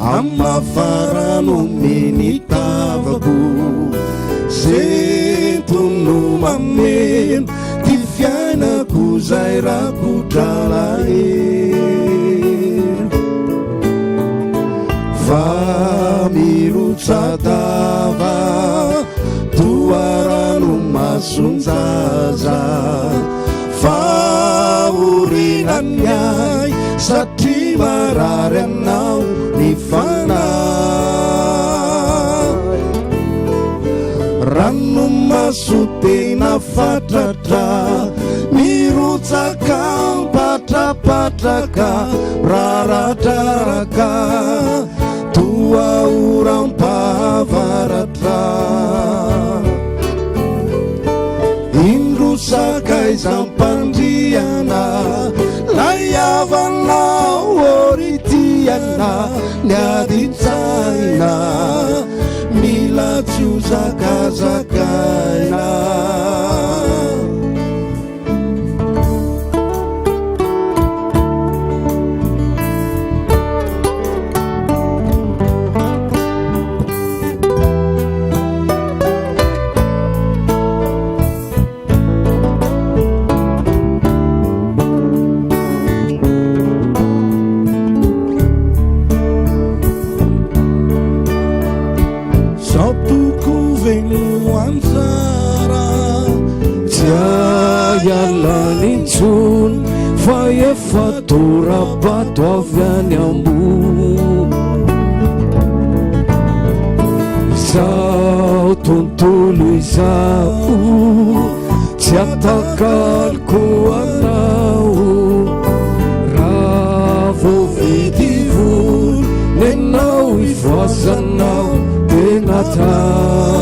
Amafarano menitavako zentono mameno ty fiainako zay rakodralaelo fa mirotsadava toarano masonjaza faorinany ay satria marary anao ny fanahy rano masotena fatratra mirotsaka mpatrapatraka raradraraka toa orampavaratra indrosaka izampandriana layavanao oritiana niaditsaina mila tsio zakazakaina Yalanitsun faya fatura patovyany ambo izao tontolo izao tsy atakalko anao raha voavidy voly nenao ivoasanao tenatao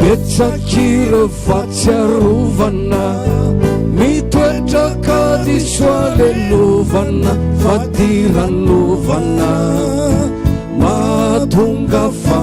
betsakira fatsiarovana mitoetra kadisoalelovana fadiranovana mahatonga fa